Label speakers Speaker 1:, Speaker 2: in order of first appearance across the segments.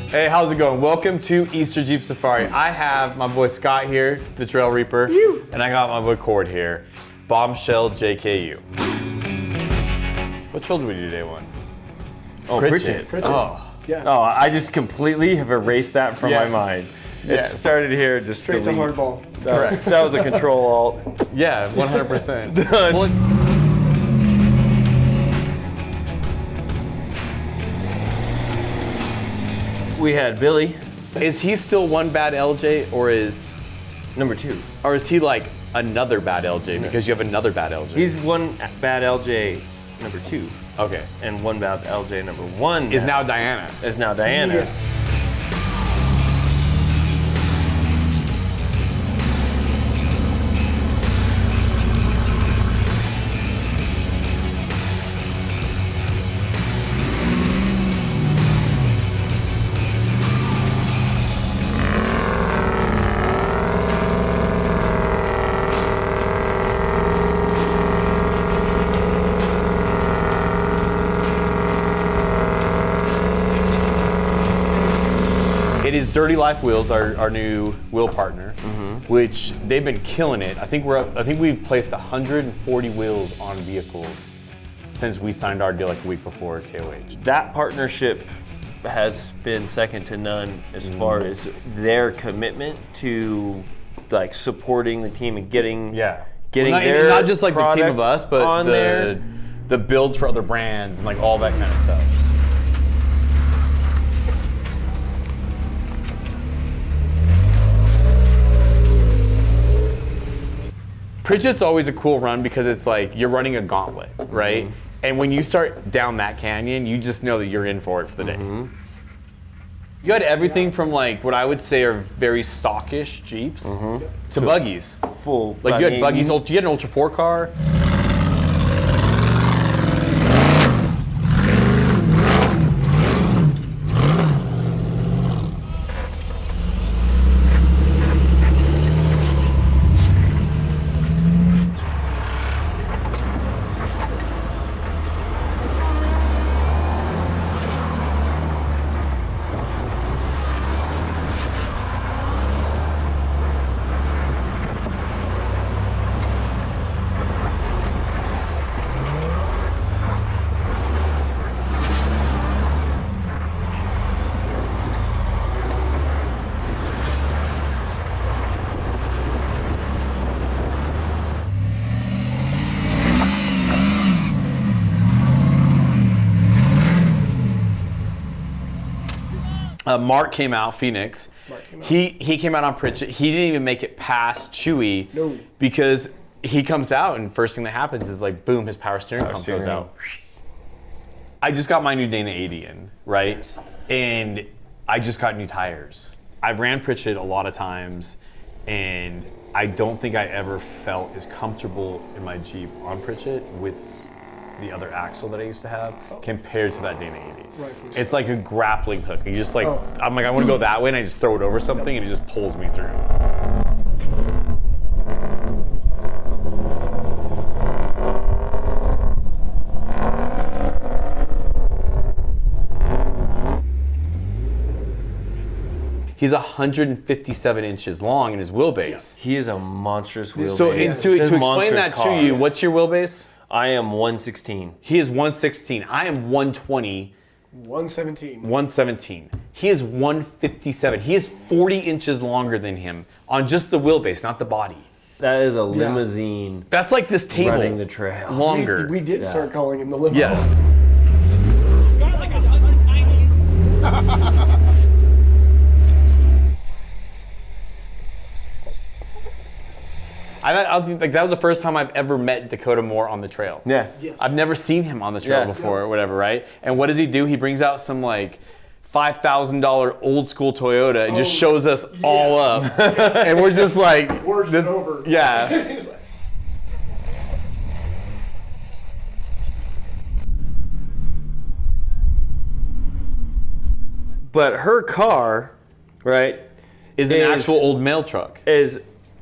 Speaker 1: Hey, how's it going? Welcome to Easter Jeep Safari. I have my boy Scott here, the Trail Reaper, and I got my boy Cord here, Bombshell JKU. What trail did we do today one?
Speaker 2: Oh, Pritchett.
Speaker 1: Oh.
Speaker 2: Yeah. Oh, I just completely have erased that from my mind. It started here, just
Speaker 3: straight to hardball.
Speaker 2: Correct. That was a Control-Alt.
Speaker 1: Yeah, 100%.
Speaker 2: Done.
Speaker 1: Well,
Speaker 2: We had Billy,
Speaker 1: is he still one bad LJ, or is
Speaker 2: number 2.
Speaker 1: or is he like another bad LJ because you have another bad LJ?
Speaker 2: He's one bad LJ number 2,
Speaker 1: okay.
Speaker 2: and one bad LJ number 1
Speaker 1: Is now Diana.
Speaker 2: Is now Diana.
Speaker 3: Yeah.
Speaker 1: It is Dirty Life Wheels, our new wheel partner, which they've been killing it. I think we've placed 140 wheels on vehicles since we signed our deal like a week before KOH.
Speaker 2: That partnership has been second to none as far as their commitment to like supporting the team and getting their
Speaker 1: not just like the team of us, but
Speaker 2: on
Speaker 1: the builds for other brands and like all that kind of stuff. Pritchett's always a cool run because it's like you're running a gauntlet, right? And when you start down that canyon, you just know that you're in for it for the day. You had everything from like what I would say are very stockish Jeeps to buggies.
Speaker 2: full.
Speaker 1: Like you had buggies, you had an Ultra 4 car. Mark came out, Phoenix. He came out on Pritchett. He didn't even make it past Chewy because he comes out and first thing that happens is like boom, his power steering pump goes out. I just got my new Dana 80 in, right? Yes. And I just got new tires. I ran Pritchett a lot of times and I don't think I ever felt as comfortable in my Jeep on Pritchett with the other axle that I used to have compared to that Dana 80. It's like a grappling hook. You just like, I'm like, I want to go that way, and I just throw it over something, and it just pulls me through. He's 157 inches long in his wheelbase.
Speaker 2: Yes. He is a monstrous wheelbase.
Speaker 1: So to explain that to you, what's your wheelbase?
Speaker 2: I am 116.
Speaker 1: He is 116. I am 120.
Speaker 3: 117.
Speaker 1: 117. He is 157. He is 40 inches longer than him on just the wheelbase, not the body.
Speaker 2: That is a limousine.
Speaker 1: That's like this table.
Speaker 2: Running the trail.
Speaker 1: Longer.
Speaker 3: We did start calling him the limo.
Speaker 1: Yes.
Speaker 4: Got like 190.
Speaker 1: I think like that was the first time I've ever met Dakota Moore on the trail.
Speaker 2: Yeah.
Speaker 3: Yes.
Speaker 1: I've never seen him on the trail before or whatever, right? And what does he do? He brings out some like $5,000 old school Toyota and just shows us all up. And we're just like,
Speaker 3: Works it over.
Speaker 1: Yeah.
Speaker 3: He's like,
Speaker 2: But her car, right,
Speaker 1: is an actual old mail truck.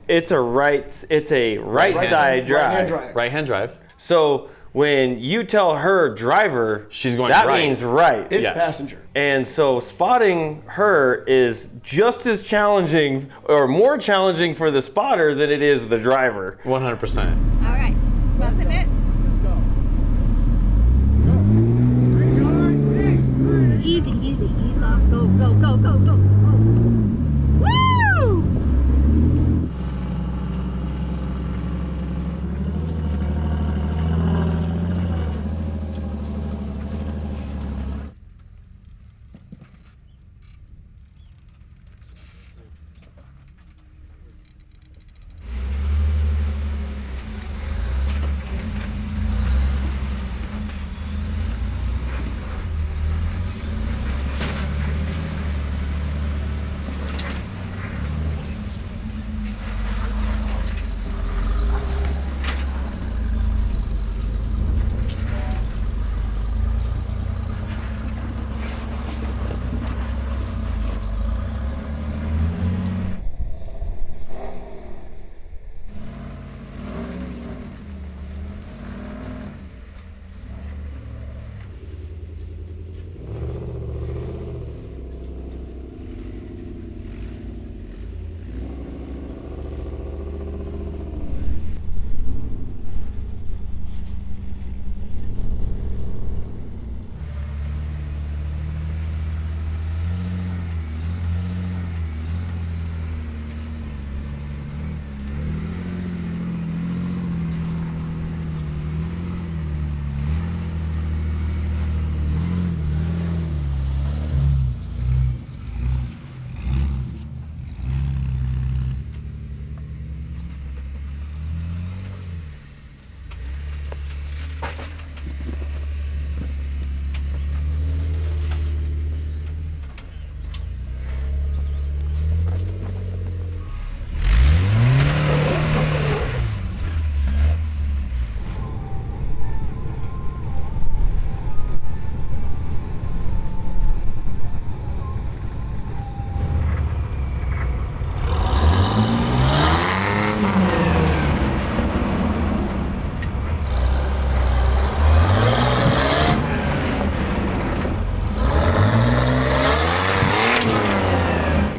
Speaker 2: It's a right side drive.
Speaker 3: right-hand drive.
Speaker 1: Right-hand drive.
Speaker 2: So When you tell her driver,
Speaker 1: she's going
Speaker 2: that
Speaker 1: right.
Speaker 2: means right.
Speaker 3: It's passenger.
Speaker 2: And so spotting her is just as challenging or more challenging for the spotter than it is the driver.
Speaker 1: 100%.
Speaker 5: All right, bumping it.
Speaker 4: Let's go.
Speaker 5: Easy, easy, ease off. Go, go, go, go, go. Woo!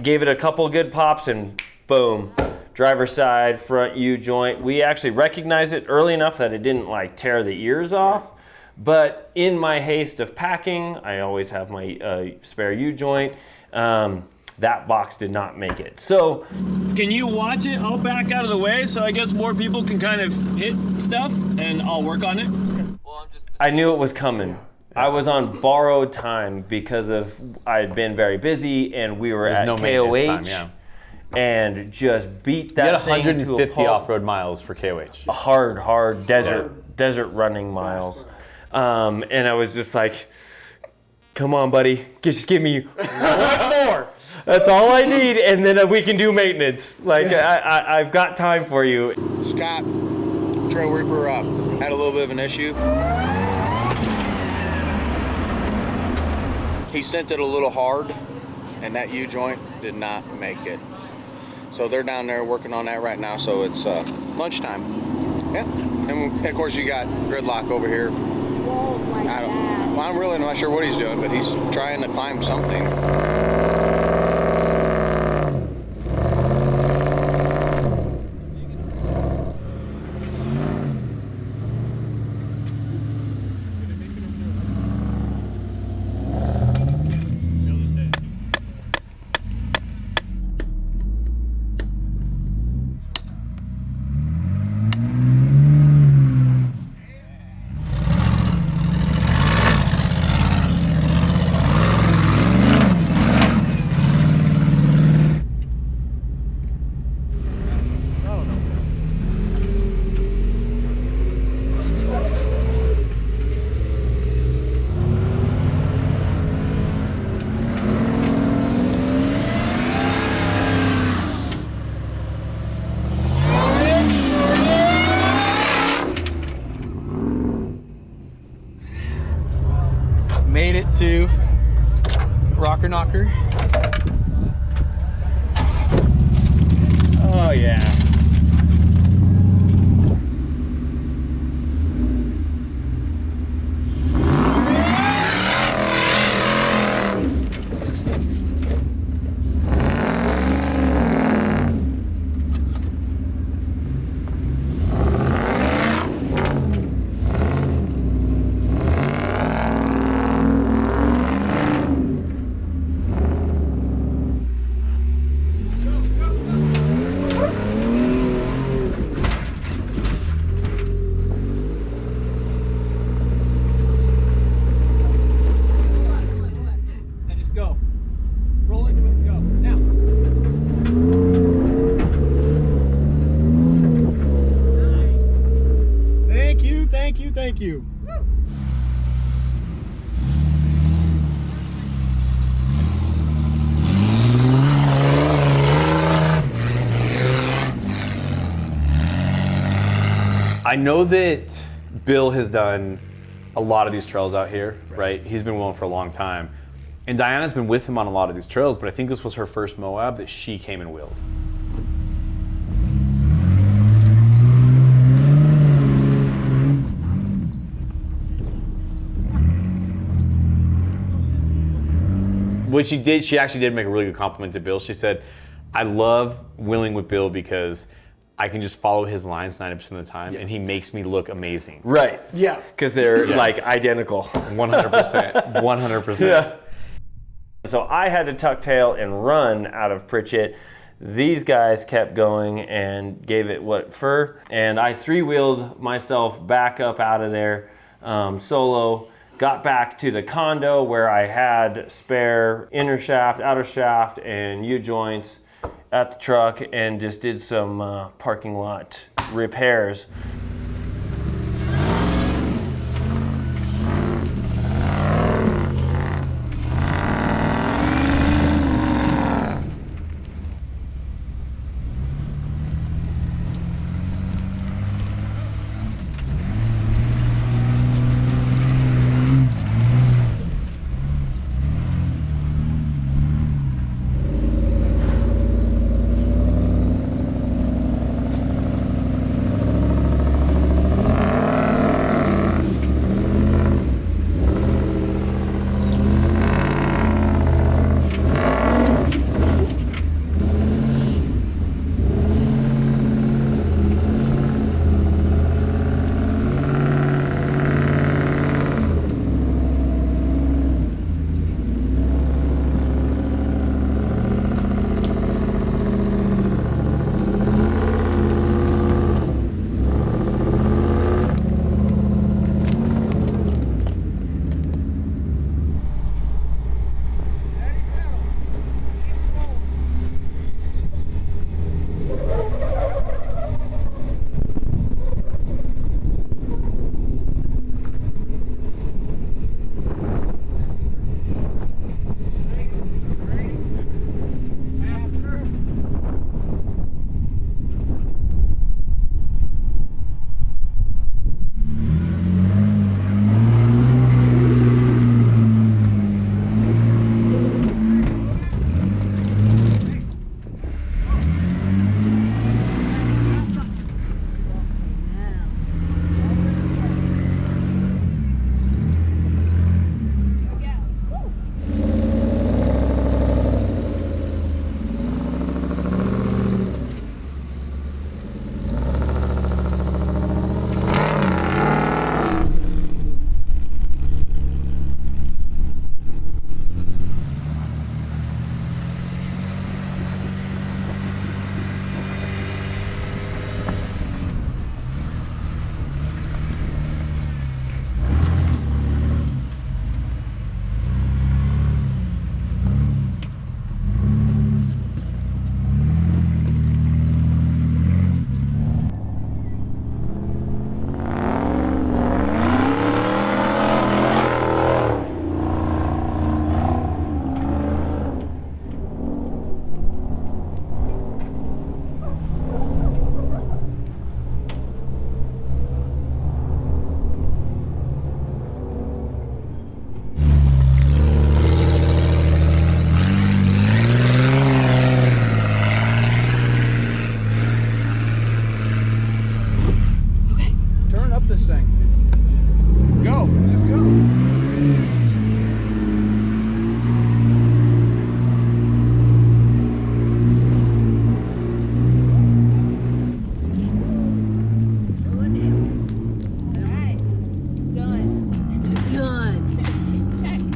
Speaker 2: Gave it a couple good pops and boom, driver's side, front U joint. We actually recognized it early enough that it didn't like tear the ears off. But in my haste of packing, I always have my spare U joint. That box did not make it. So, can you watch it? I'll back out of the way so I guess more people can kind of hit stuff and I'll work on it. Well, I knew it was coming. I was on borrowed time because I had been very busy and we were at KOH and just beat that thing to a pulp.
Speaker 1: 150 off-road miles for KOH.
Speaker 2: Hard desert running miles. And I was just like, come on, buddy, just give me one more. That's all I need, and then we can do maintenance. Like, I've got time for you.
Speaker 6: Scott, Trail Reaper had a little bit of an issue. He sent it a little hard, and that U-joint did not make it. So they're down there working on that right now, so it's lunchtime. Yeah, and of course you got Gridlock over here. I'm really not sure what he's doing, but he's trying to climb something.
Speaker 1: Made it to Rocker Knocker. Oh yeah. I know that Bill has done a lot of these trails out here, right? He's been willing for a long time. And Diana's been with him on a lot of these trails, but I think this was her first Moab that she came and wheeled. Which she actually did make a really good compliment to Bill. She said, I love wheeling with Bill because I can just follow his lines 90% of the time, and he makes me look amazing.
Speaker 2: Right.
Speaker 3: Yeah.
Speaker 2: Because they're like identical.
Speaker 1: 100%. 100%.
Speaker 2: Yeah. So I had to tuck tail and run out of Pritchett. These guys kept going and gave it fur. And I 3-wheeled myself back up out of there solo. Got back to the condo where I had spare inner shaft, outer shaft, and U-joints at the truck, and just did some parking lot repairs.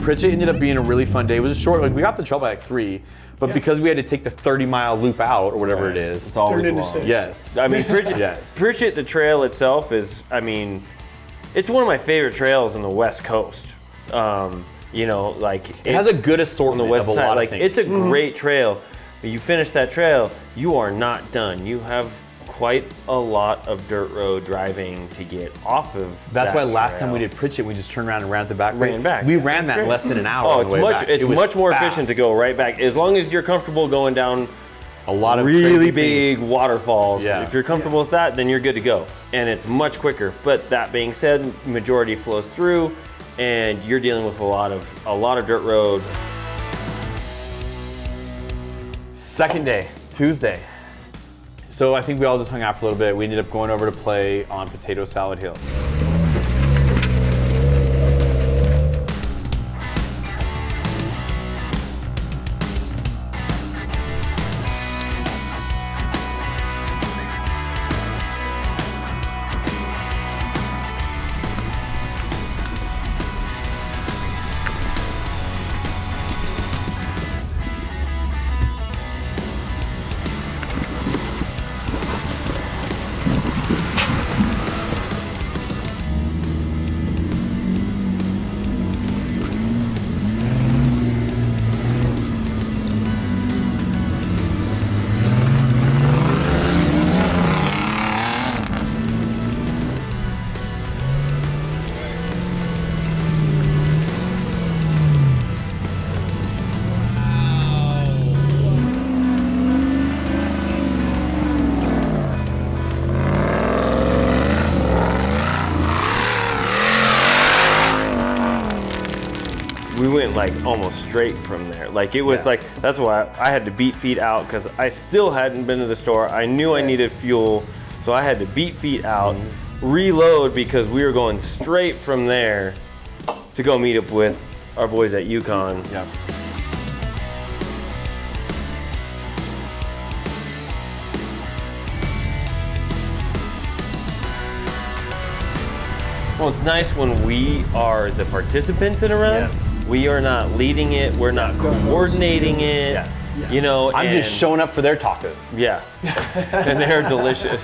Speaker 1: Pritchett ended up being a really fun day. It was a short, like we got the trail by like 3, but because we had to take the 30-mile loop out or whatever it is.
Speaker 2: It's always
Speaker 3: Turned into
Speaker 2: long.
Speaker 3: 6.
Speaker 1: Yes.
Speaker 2: I mean, Pritchett,
Speaker 1: Yes.
Speaker 2: Pritchett, the trail itself is, I mean, it's one of my favorite trails on the West Coast. You know, like
Speaker 1: It has a good
Speaker 2: on
Speaker 1: assortment
Speaker 2: the west
Speaker 1: of a
Speaker 2: side.
Speaker 1: lot
Speaker 2: Like
Speaker 1: of things.
Speaker 2: it's a great trail. But you finish that trail, you are not done. You have quite a lot of dirt road driving to get off of.
Speaker 1: That's
Speaker 2: that
Speaker 1: why last
Speaker 2: trail.
Speaker 1: time we did Pritchett, we just turned around and ran the back.
Speaker 2: Ran back.
Speaker 1: We
Speaker 2: Yeah,
Speaker 1: ran that in less than an hour.
Speaker 2: Oh,
Speaker 1: on
Speaker 2: it's
Speaker 1: the way
Speaker 2: much.
Speaker 1: back.
Speaker 2: It's
Speaker 1: It was
Speaker 2: much more
Speaker 1: fast.
Speaker 2: efficient to go right back as long as you're comfortable going down
Speaker 1: A lot of
Speaker 2: really
Speaker 1: crazy
Speaker 2: big
Speaker 1: things.
Speaker 2: waterfalls.
Speaker 1: Yeah.
Speaker 2: If you're comfortable with that, then you're good to go. And it's much quicker. But that being said, majority flows through, and you're dealing with a lot of dirt road.
Speaker 1: Second day, Tuesday. So I think we all just hung out for a little bit. We ended up going over to play on Potato Salad Hill.
Speaker 2: We went like almost straight from there. Like it was like, that's why I had to beat feet out, because I still hadn't been to the store. I knew I needed fuel, so I had to beat feet out, reload, because we were going straight from there to go meet up with our boys at Yukon.
Speaker 1: Yeah.
Speaker 2: Well, it's nice when we are the participants in a run.
Speaker 1: Yes.
Speaker 2: We are not leading it, we're not coordinating it.
Speaker 1: Yes.
Speaker 2: You know,
Speaker 1: I'm just
Speaker 2: and-
Speaker 1: showing up for their tacos.
Speaker 2: Yeah, and they're delicious.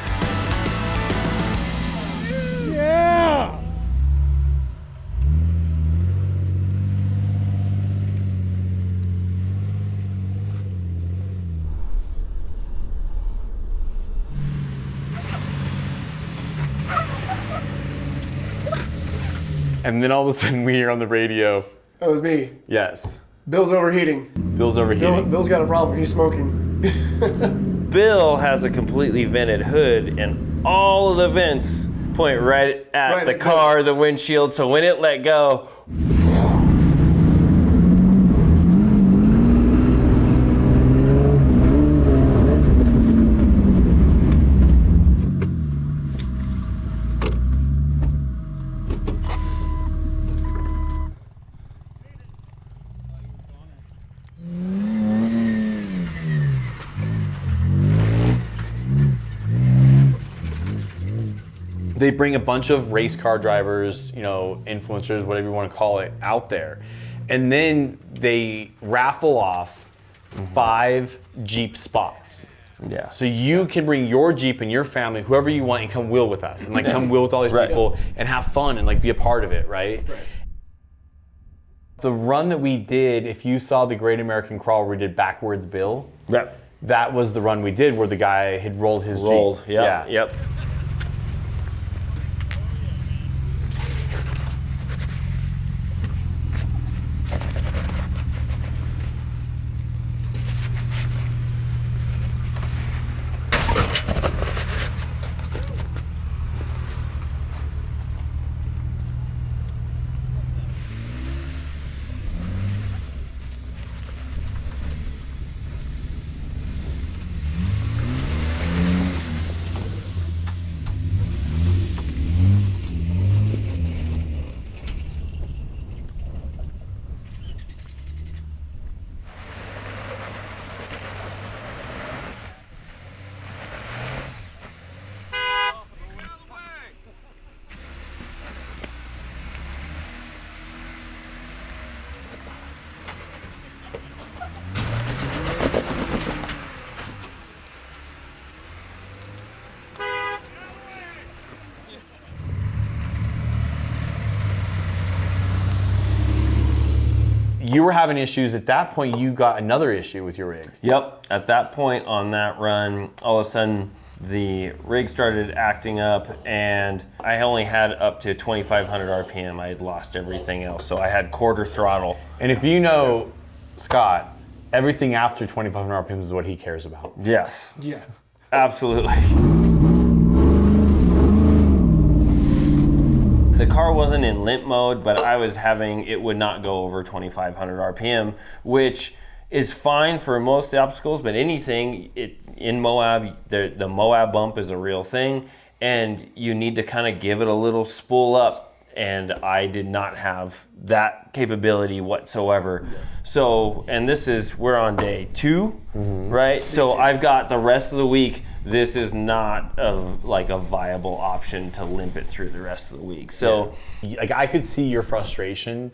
Speaker 1: And then all of a sudden we hear on the radio,
Speaker 3: That was me.
Speaker 1: yes,
Speaker 3: Bill's overheating.
Speaker 1: Bill's overheating.
Speaker 3: Bill's got a problem. He's smoking.
Speaker 2: Bill has a completely vented hood, and all of the vents point right at
Speaker 3: Right
Speaker 2: the
Speaker 3: at
Speaker 2: car, the windshield, so when it let go,
Speaker 1: They bring a bunch of race car drivers, you know, influencers, whatever you want to call it, out there. And then they raffle off 5 Jeep spots.
Speaker 2: yeah.
Speaker 1: So you can bring your Jeep and your family, whoever you want, and come wheel with us. And like come wheel with all these
Speaker 2: Right.
Speaker 1: people and have fun and like be a part of it, right? The run that we did, if you saw the Great American Crawl where we did Backwards Bill,
Speaker 2: Yep.
Speaker 1: that was the run we did where the guy had rolled his
Speaker 2: Rolled.
Speaker 1: Jeep.
Speaker 2: Yep. Yep.
Speaker 1: You were having issues at that point. You got another issue with your rig.
Speaker 2: Yep. At that point on that run, all of a sudden the rig started acting up, and I only had up to 2,500 RPM. I had lost everything else, so I had quarter throttle.
Speaker 1: And if you know Scott, everything after 2,500 RPMs is what he cares about.
Speaker 2: Yes.
Speaker 3: Yeah.
Speaker 2: Absolutely. The car wasn't in limp mode, but I was having, it would not go over 2,500 RPM, which is fine for most obstacles, but anything in Moab, the Moab bump is a real thing, and you need to kind of give it a little spool up, and I did not have that capability whatsoever. Yeah. So, and we're on day 2, right? So I've got the rest of the week. This is not a viable option to limp it through the rest of the week. So,
Speaker 1: like, I could see your frustration,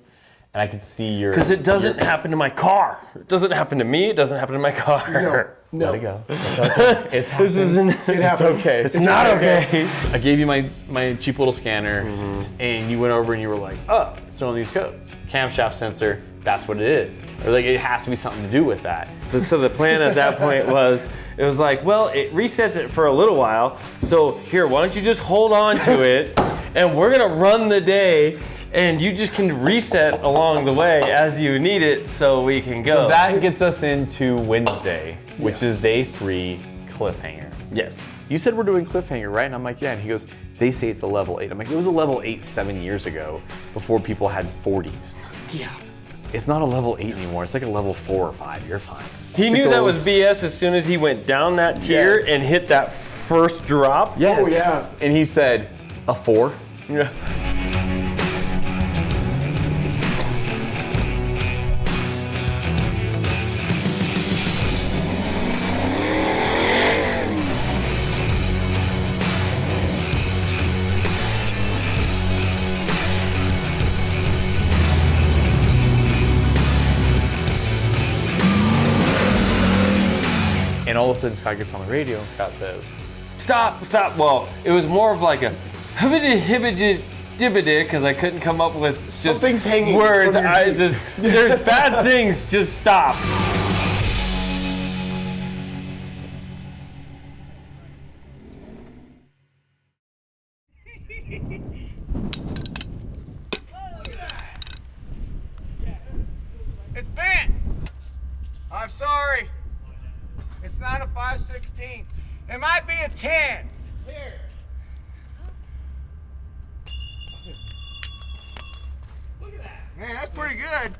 Speaker 1: and I could see your...
Speaker 2: Because it doesn't happen to my car. It doesn't happen to me. It doesn't happen to my car.
Speaker 3: No.
Speaker 1: Let it go. It's okay. It's happened.
Speaker 3: It's
Speaker 1: okay.
Speaker 2: It's not okay.
Speaker 1: I gave you my cheap little scanner, and you went over and you were like, oh, it's one of these codes. Camshaft sensor, that's what it is. Or like, it has to be something to do with that.
Speaker 2: So the plan at that point was, it was like, well, it resets it for a little while. So here, why don't you just hold on to it, and we're gonna run the day, and you just can reset along the way as you need it, so we can go.
Speaker 1: So that gets us into Wednesday, which is day 3, Cliffhanger.
Speaker 2: Yes.
Speaker 1: You said we're doing Cliffhanger, right? And I'm like, yeah. And he goes, they say it's a level 8. I'm like, it was a level 8 7 years ago, before people had 40s.
Speaker 3: Yeah.
Speaker 1: It's not a level 8 anymore. It's like a level 4 or 5. You're fine.
Speaker 2: He knew that was BS as soon as he went down that tier and hit that first drop.
Speaker 1: Yes.
Speaker 3: Oh, yeah.
Speaker 1: And he said, a 4?
Speaker 2: Yeah.
Speaker 1: And all of a sudden, Scott gets on the radio and Scott says,
Speaker 2: Stop. Well, it was more of like a hibbity-hibbity-dibbity, because I couldn't come up with just
Speaker 3: Something's hanging
Speaker 2: words.
Speaker 3: from your Jeep.
Speaker 2: There's bad things, just stop.
Speaker 4: It's bent. I'm sorry. It's not a 5/16. It might be a 10. Here. Look at that. Man, that's pretty good.